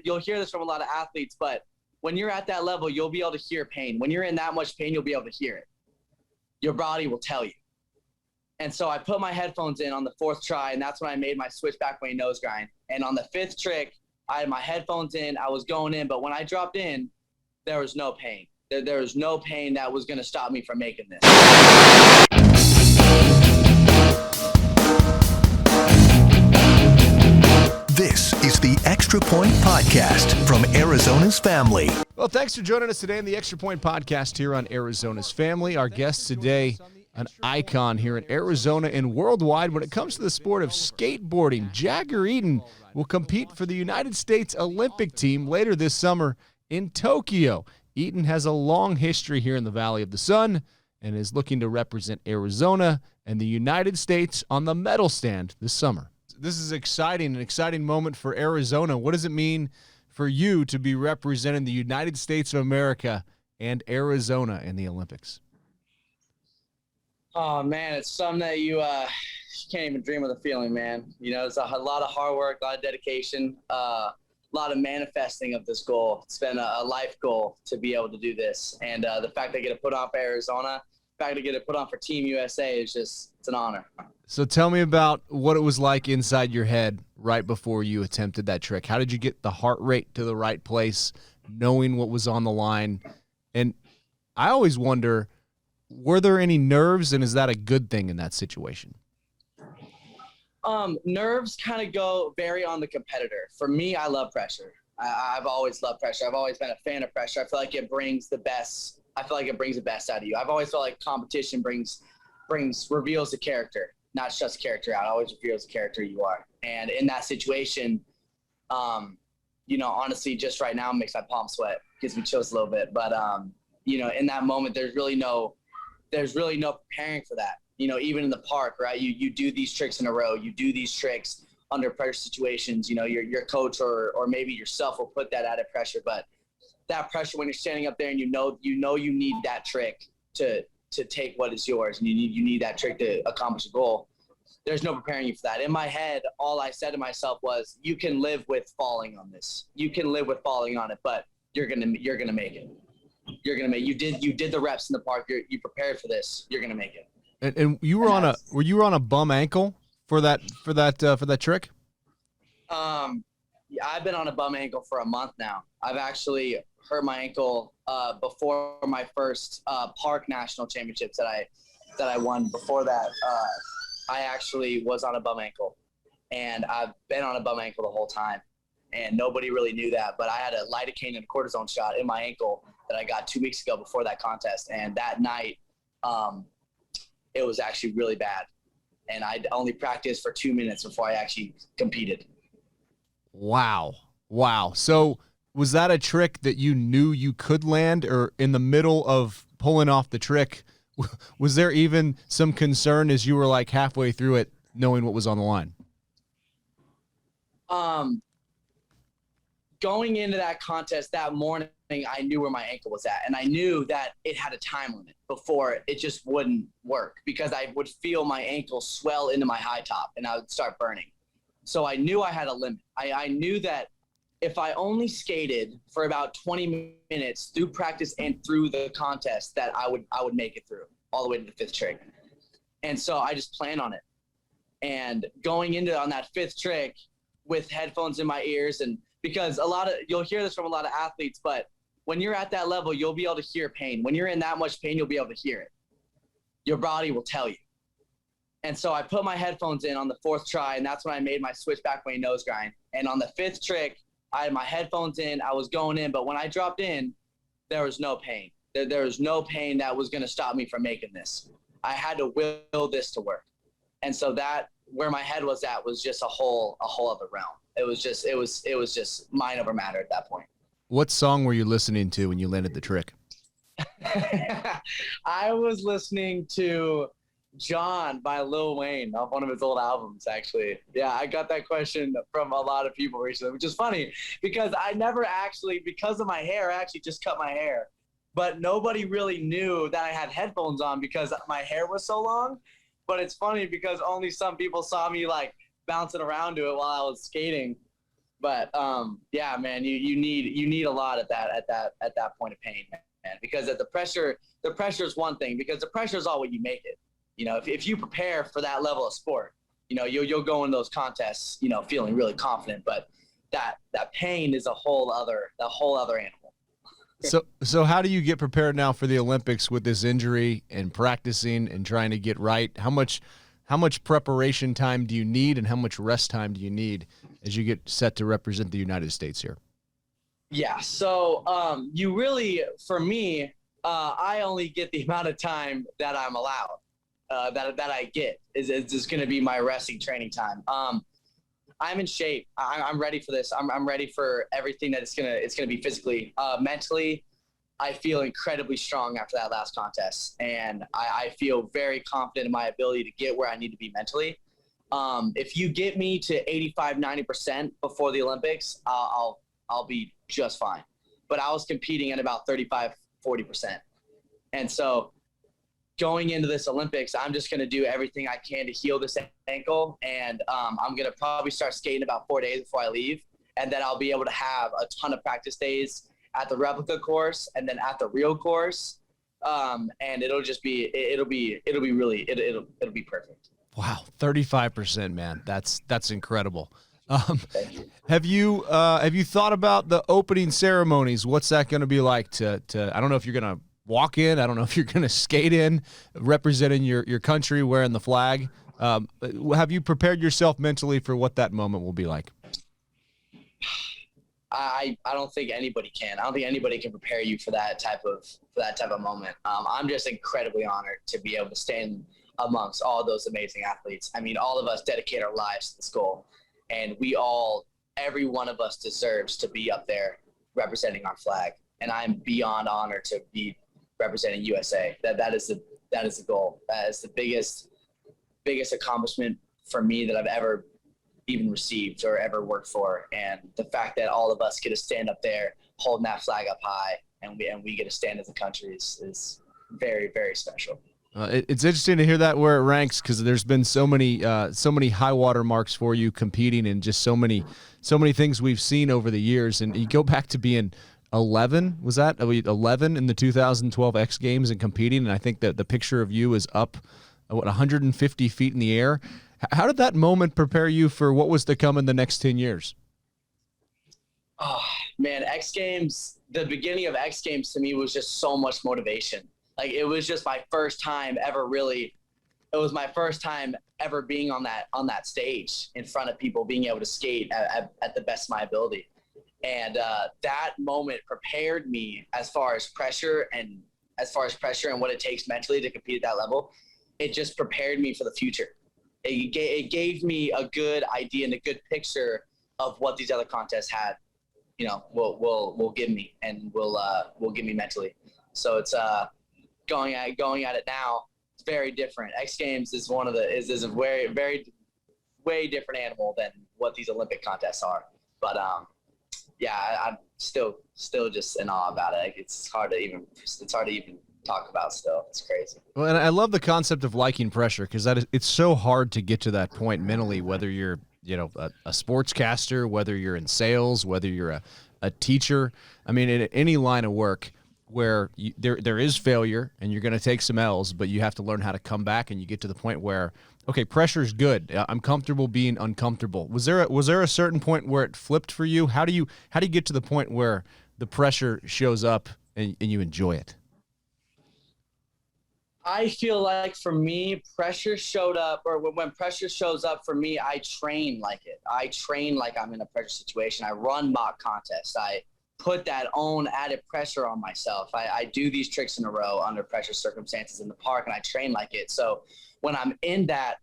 you'll hear this from a lot of athletes, but when you're at that level, you'll be able to hear pain. When you're in that much pain, you'll be able to hear it. Your body will tell you. And so I put my headphones in on the 4th try, and that's when I made my switch back weight nose grind. And on the 5th trick, I had my headphones in, I was going in, but when I dropped in, there was no pain. There was no pain that was going to stop me from making this. This is the Extra Point Podcast from Arizona's Family. Well, thanks for joining us today in the Extra Point Podcast here on Arizona's Family. Our guest today, an icon here in Arizona and worldwide when it comes to the sport of skateboarding. Jagger Eaton will compete for the United States Olympic team later this summer in Tokyo. Eaton has a long history here in the Valley of the Sun and is looking to represent Arizona and the United States on the medal stand this summer. This is an exciting moment for Arizona. What does it mean for you to be representing the United States of America and Arizona in the Olympics? Oh, man, it's something that you can't even dream of the feeling, man. You know, it's a lot of hard work, a lot of dedication, a lot of manifesting of this goal. It's been a life goal to be able to do this. And the fact that I get to put on for Arizona, the fact that I get to put on for Team USA is just, it's an honor. So tell me about what it was like inside your head right before you attempted that trick. How did you get the heart rate to the right place, knowing what was on the line? And I always wonder, were there any nerves, and is that a good thing in that situation? Nerves kind of vary on the competitor. For me, I love pressure. I've always loved pressure. I've always been a fan of pressure. I feel like it brings the best. I feel like it brings the best out of you. I've always felt like competition reveals the character, not just character out. It always reveals the character you are. And in that situation, you know, honestly, just right now makes my palms sweat, gives me chills a little bit. But you know, in that moment, there's really no preparing for that. You know, even in the park, right? You do these tricks in a row. You do these tricks under pressure situations. You know, your coach or maybe yourself will put that added pressure. But that pressure when you're standing up there and you know you need that trick to take what is yours, and you need that trick to accomplish a goal. There's no preparing you for that. In my head, all I said to myself was, you can live with falling on this. You can live with falling on it, but you're gonna make it. You're gonna make. You did the reps in the park. You prepared for this. You're gonna make it. And you were were you on a bum ankle for that trick? Yeah, I've been on a bum ankle for a month now. I've actually hurt my ankle before my first park national championships that I won. Before that, I actually was on a bum ankle, and I've been on a bum ankle the whole time, and nobody really knew that. But I had a lidocaine and cortisone shot in my ankle that I got 2 weeks ago before that contest, and that night, it was actually really bad, and I only practiced for 2 minutes before I actually competed. Wow. So was that a trick that you knew you could land, or in the middle of pulling off the trick, was there even some concern as you were like halfway through it, knowing what was on the line? Going into that contest that morning, I knew where my ankle was at, and I knew that it had a time limit before it just wouldn't work, because I would feel my ankle swell into my high top and I would start burning. So I knew I had a limit. I knew that if I only skated for about 20 minutes through practice and through the contest, that I would make it through all the way to the 5th trick. And so I just planned on it. And going into on that 5th trick with headphones in my ears, and because you'll hear this from a lot of athletes, but when you're at that level, you'll be able to hear pain. When you're in that much pain, you'll be able to hear it. Your body will tell you. And so I put my headphones in on the 4th try, and that's when I made my switch back weight nose grind. And on the 5th trick, I had my headphones in, I was going in, but when I dropped in, there was no pain. There was no pain that was going to stop me from making this. I had to will this to work. And so that, where my head was at, was just a whole other realm. It was just mind over matter at that point. What song were you listening to when you landed the trick? I was listening to John by Lil Wayne off one of his old albums, actually. Yeah, I got that question from a lot of people recently, which is funny because I never actually, because of my hair, I actually just cut my hair. But nobody really knew that I had headphones on because my hair was so long. But it's funny because only some people saw me like bouncing around to it while I was skating. But yeah, man, you need a lot at that point of pain, man, because the pressure is one thing, because the pressure is all what you make it. You know, if you prepare for that level of sport, you know, you'll go in those contests, you know, feeling really confident, but that pain is a whole other animal. So how do you get prepared now for the Olympics with this injury and practicing and trying to get right? How much preparation time do you need, and how much rest time do you need as you get set to represent the United States here? Yeah. So you really, for me, I only get the amount of time that I'm allowed, that I get is just going to be my resting training time. I'm in shape. I'm ready for this. I'm ready for everything that it's gonna be physically. Mentally, I feel incredibly strong after that last contest, and I feel very confident in my ability to get where I need to be mentally. If you get me to 85-90% before the Olympics, I'll be just fine. But I was competing at about 35-40%, and so going into this Olympics, I'm just going to do everything I can to heal this ankle. And I'm going to probably start skating about 4 days before I leave. And then I'll be able to have a ton of practice days at the replica course and then at the real course. And it'll be perfect. Wow. 35%, man. That's incredible. Thank you. Have you thought about the opening ceremonies? What's that going to be like to I don't know if you're going to walk in. I don't know if you're going to skate in, representing your country, wearing the flag. Have you prepared yourself mentally for what that moment will be like? I don't think anybody can. I don't think anybody can prepare you for that type of moment. I'm just incredibly honored to be able to stand amongst all those amazing athletes. I mean, all of us dedicate our lives to this goal, and every one of us deserves to be up there representing our flag. And I'm beyond honored to be representing USA. That is the goal. That is the biggest accomplishment for me that I've ever even received or ever worked for. And the fact that all of us get to stand up there holding that flag up high, and we get to stand as a country is very, very special. It's interesting to hear that where it ranks, because there's been so many high water marks for you competing, and just so many things we've seen over the years. And you go back to being 11, was that 11 in the 2012 X Games and competing? And I think that the picture of you is up 150 feet in the air. How did that moment prepare you for what was to come in the next 10 years? Oh man, X Games, the beginning of X Games to me was just so much motivation. Like, it was just my first time ever being on that stage in front of people, being able to skate at the best of my ability. And that moment prepared me as far as pressure and what it takes mentally to compete at that level. It just prepared me for the future. It gave me a good idea and a good picture of what these other contests had, you know, will give me, and will give me mentally. So it's going at it now. It's very different. X Games is is a very, very way different animal than what these Olympic contests are. But yeah, I'm still just in awe about it. It's hard to even talk about still. It's crazy. Well, and I love the concept of liking pressure, because it's so hard to get to that point mentally, whether you're, you know, a sportscaster, whether you're in sales, whether you're a teacher. I mean, in any line of work where there is failure and you're going to take some L's, but you have to learn how to come back, and you get to the point where, okay, pressure's good. I'm comfortable being uncomfortable. Was there a certain point where it flipped for you? How do you get to the point where the pressure shows up and you enjoy it? I feel like for me, pressure showed up, or when pressure shows up for me, I train like it. I train like I'm in a pressure situation. I run mock contests. I put that own added pressure on myself. I do these tricks in a row under pressure circumstances in the park, and I train like it. So when I'm in that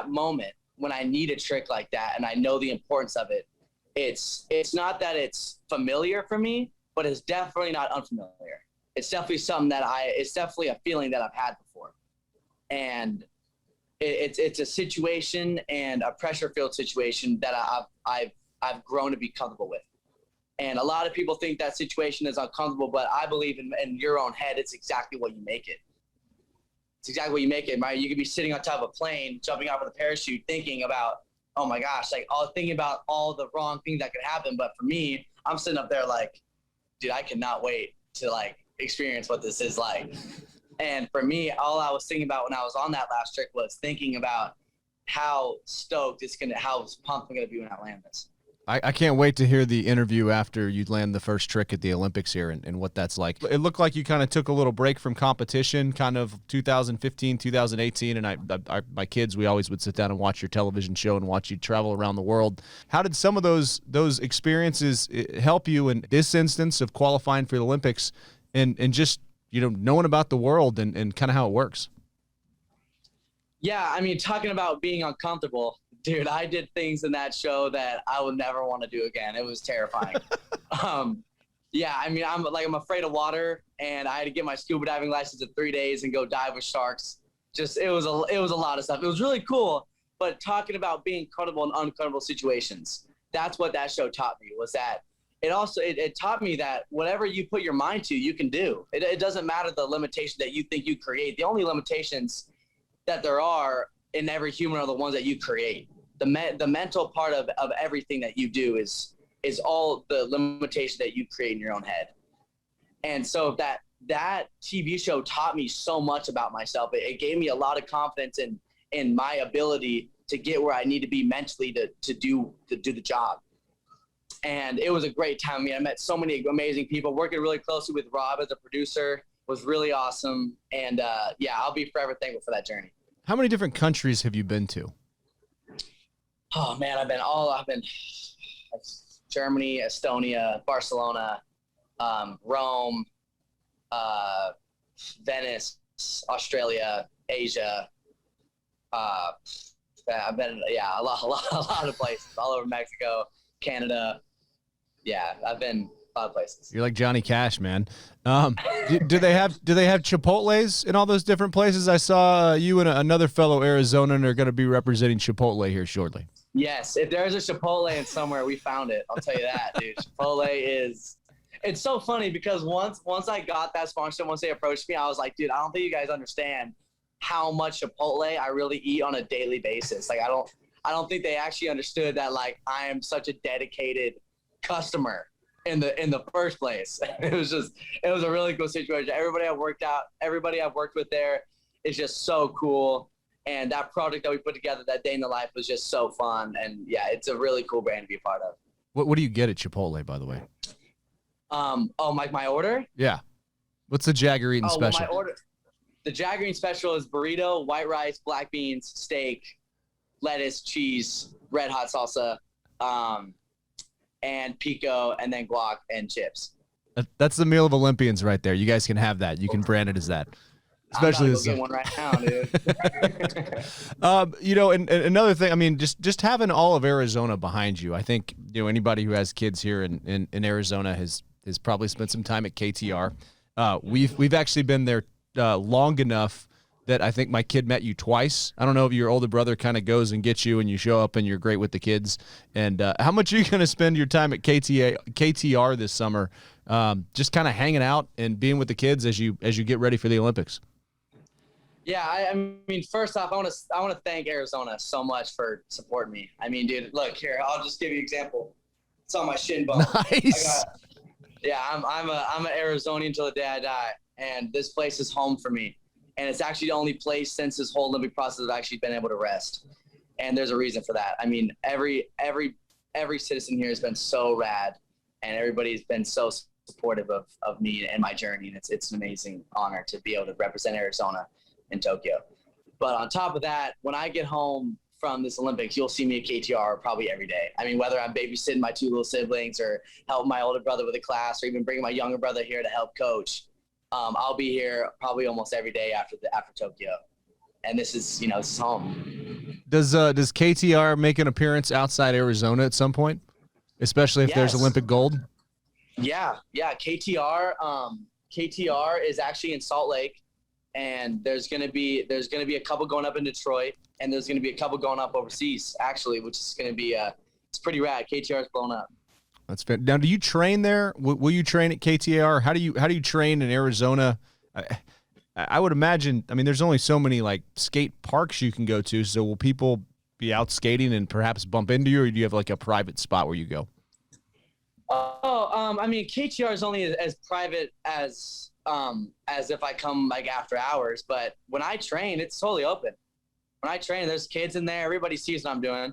moment, when I need a trick like that and I know the importance of it, it's not that it's familiar for me, but it's definitely not unfamiliar. It's definitely something it's definitely a feeling that I've had before. And it's a situation and a pressure-filled situation that I've grown to be comfortable with. And a lot of people think that situation is uncomfortable, but I believe in your own head, it's exactly what you make it. It's exactly what you make it, right? You could be sitting on top of a plane, jumping off with a parachute, thinking about oh my gosh, like all thinking about all the wrong things that could happen. But for me, I'm sitting up there like, dude, I cannot wait to like experience what this is like. And for me, all I was thinking about when I was on that last trick was thinking about how stoked how pumped I'm gonna be when I land this. I can't wait to hear the interview after you land the first trick at the Olympics here and what that's like. It looked like you kind of took a little break from competition, kind of 2015, 2018, and my kids, we always would sit down and watch your television show and watch you travel around the world. How did some of those experiences help you in this instance of qualifying for the Olympics and just, knowing about the world and kind of how it works? Yeah, I mean, talking about being uncomfortable, dude, I did things in that show that I would never want to do again. It was terrifying. Yeah, I mean, I'm afraid of water, and I had to get my scuba diving license in 3 days and go dive with sharks. It was a lot of stuff. It was really cool, but talking about being comfortable in uncomfortable situations, that's what that show taught me, was that it taught me that whatever you put your mind to, you can do. It doesn't matter the limitation that you think you create. The only limitations that there are in every human are the ones that you create. The mental part of everything that you do is all the limitation that you create in your own head. And so that TV show taught me so much about myself. It gave me a lot of confidence in my ability to get where I need to be mentally to do the job. And it was a great time. I mean, I met so many amazing people. Working really closely with Rob as a producer was really awesome. And yeah, I'll be forever thankful for that journey. How many different countries have you been to? Oh man, I've been Germany, Estonia, Barcelona, Rome, Venice, Australia, Asia. I've been a lot of places, all over Mexico, Canada. Yeah, I've been a lot of places. You're like Johnny Cash, man. Do they have Chipotles in all those different places? I saw you and another fellow Arizonan are going to be representing Chipotle here shortly. Yes, if there's a Chipotle in somewhere, we found it. I'll tell you that, dude. Chipotle it's so funny because once I got that sponsorship, once they approached me, I was like, dude, I don't think you guys understand how much Chipotle I really eat on a daily basis. Like, I don't think they actually understood that, like, I am such a dedicated customer in the first place. It was a really cool situation. Everybody I've worked with there is just so cool. And that project that we put together, that day in the life, was just so fun. And yeah, it's a really cool brand to be a part of. What do you get at Chipotle, by the way? My order? Yeah. What's the Jagger Eaton special? Well, my order, the Jagger Eaton special is burrito, white rice, black beans, steak, lettuce, cheese, red hot salsa, and pico, and then guac and chips. That's the meal of Olympians right there. You guys can have that. You can brand it as that. Especially I'm about to go get one right now, dude. And another thing, I mean, just having all of Arizona behind you. I think anybody who has kids here in Arizona has probably spent some time at KTR. We've actually been there long enough that I think my kid met you twice. I don't know if your older brother kind of goes and gets you and you show up and you're great with the kids. And how much are you going to spend your time at KTR this summer, just kind of hanging out and being with the kids as you get ready for the Olympics? Yeah, I mean, first off, I want to thank Arizona so much for supporting me. I mean, dude, look here. I'll just give you an example. It's on my shin bone. Nice. I'm an Arizonian until the day I die, and this place is home for me. And it's actually the only place since this whole Olympic process I've actually been able to rest. And there's a reason for that. I mean, every citizen here has been so rad, and everybody's been so supportive of me and my journey. And it's an amazing honor to be able to represent Arizona in Tokyo. But on top of that, when I get home from this Olympics, you'll see me at KTR probably every day. I mean, whether I'm babysitting my two little siblings or helping my older brother with a class or even bringing my younger brother here to help coach, I'll be here probably almost every day after Tokyo. And this is home. Does KTR make an appearance outside Arizona at some point, especially if there's Olympic gold? Yeah. KTR is actually in Salt Lake. And there's gonna be a couple going up in Detroit, and there's gonna be a couple going up overseas actually, which is gonna be it's pretty rad. KTR's blown up. That's fair. Now, do you train there? Will you train at KTR? How do you train in Arizona? I would imagine. I mean, there's only so many like skate parks you can go to. So will people, be out skating and perhaps bump into you, or do you have like a private spot where you go? I mean, KTR is only as private as if I come like after hours. But when I train, it's totally open. When I train, there's kids in there. Everybody sees what I'm doing.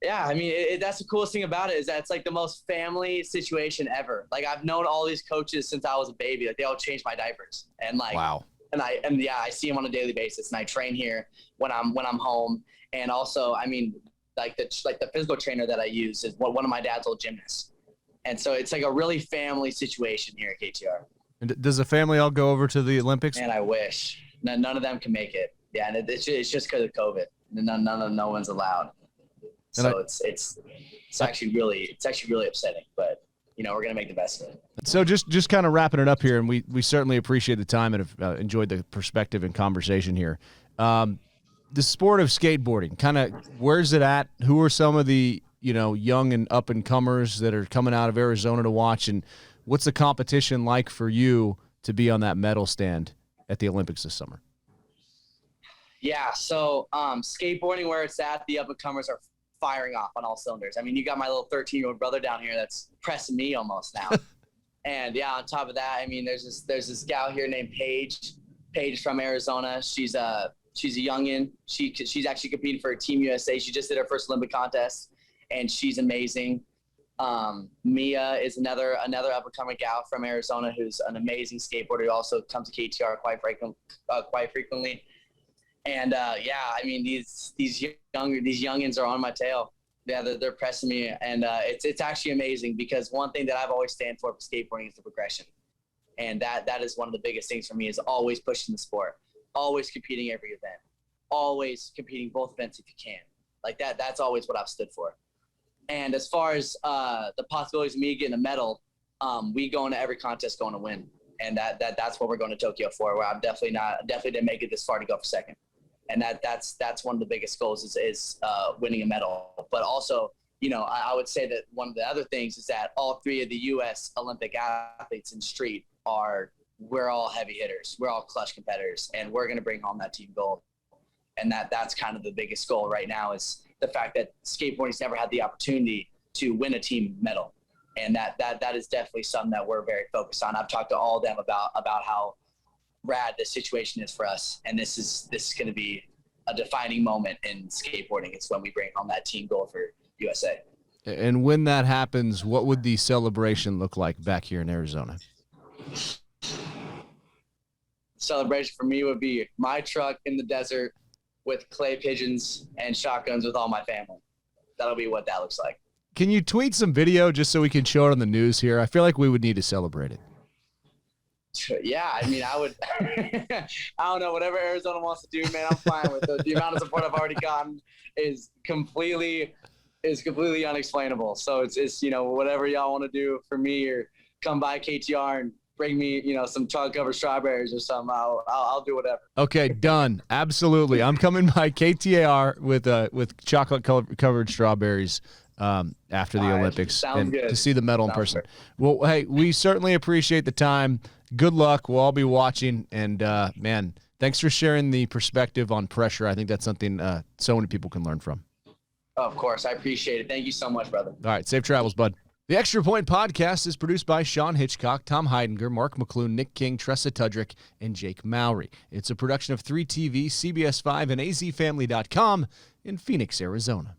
Yeah, I mean, that's the coolest thing about it is that it's like the most family situation ever. Like I've known all these coaches since I was a baby. Like they all changed my diapers, and like, wow. And yeah, I see them on a daily basis, and I train here when I'm home. And also, I mean, like the physical trainer that I use is one of my dad's old gymnasts, and so it's like a really family situation here at KTR. And does the family all go over to the Olympics? And I wish none of them can make it. Yeah, and it's just because of COVID. No one's allowed. So it's actually really upsetting, but you know, we're going to make the best of it. So just kind of wrapping it up here, and we certainly appreciate the time and have enjoyed the perspective and conversation here. The sport of skateboarding, kind of where's it at? Who are some of the, you know, young and up and comers that are coming out of Arizona to watch, and what's the competition like for you to be on that medal stand at the Olympics this summer? Yeah, so skateboarding where it's at, the up and comers are firing off on all cylinders. I mean, you got my little 13-year-old brother down here that's pressing me almost now. And yeah, on top of that, I mean, there's this gal here named Paige from Arizona. She's a youngin. She's actually competing for Team USA. She just did her first Olympic contest, and she's amazing. Mia is another up and coming gal from Arizona who's an amazing skateboarder who also comes to KTR quite frequently. And yeah, I mean, these youngins are on my tail. Yeah, they're pressing me, and it's actually amazing because one thing that I've always stand for skateboarding is the progression, and that is one of the biggest things for me is always pushing the sport, always competing every event, always competing both events if you can. Like that's always what I've stood for. And as far as the possibilities of me getting a medal, we go into every contest going to win, and that's what we're going to Tokyo for. Where I'm definitely didn't make it this far to go for second. And that's one of the biggest goals is winning a medal. But also, you know, I would say that one of the other things is that all three of the U.S. Olympic athletes in street we're all heavy hitters. We're all clutch competitors, and we're going to bring home that team gold. And that's kind of the biggest goal right now is the fact that skateboarding's never had the opportunity to win a team medal. And that is definitely something that we're very focused on. I've talked to all of them about how rad this situation is for us, and this is going to be a defining moment in skateboarding. It's when we bring home that team gold for USA. And when that happens, what would the celebration look like back here in Arizona? Celebration for me would be my truck in the desert with clay pigeons and shotguns with all my family. That'll be what that looks like. Can you tweet some video just so we can show it on the news here? I feel like we would need to celebrate it. Yeah, I mean, I would. I don't know, whatever Arizona wants to do, man, I'm fine with it. The amount of support I've already gotten is completely unexplainable. So it's you know, whatever y'all want to do for me, or come by KTR and bring me, you know, some chocolate covered strawberries or something. I'll do whatever. Okay, done. Absolutely, I'm coming by KTR with chocolate covered strawberries after the Olympics and good. To see the medal in person. Good. Well, hey, we certainly appreciate the time. Good luck. We'll all be watching. And, man, thanks for sharing the perspective on pressure. I think that's something so many people can learn from. Of course. I appreciate it. Thank you so much, brother. All right. Safe travels, bud. The Extra Point Podcast is produced by Sean Hitchcock, Tom Heidinger, Mark McClune, Nick King, Tressa Tudrick, and Jake Mowry. It's a production of 3TV, CBS 5, and azfamily.com in Phoenix, Arizona.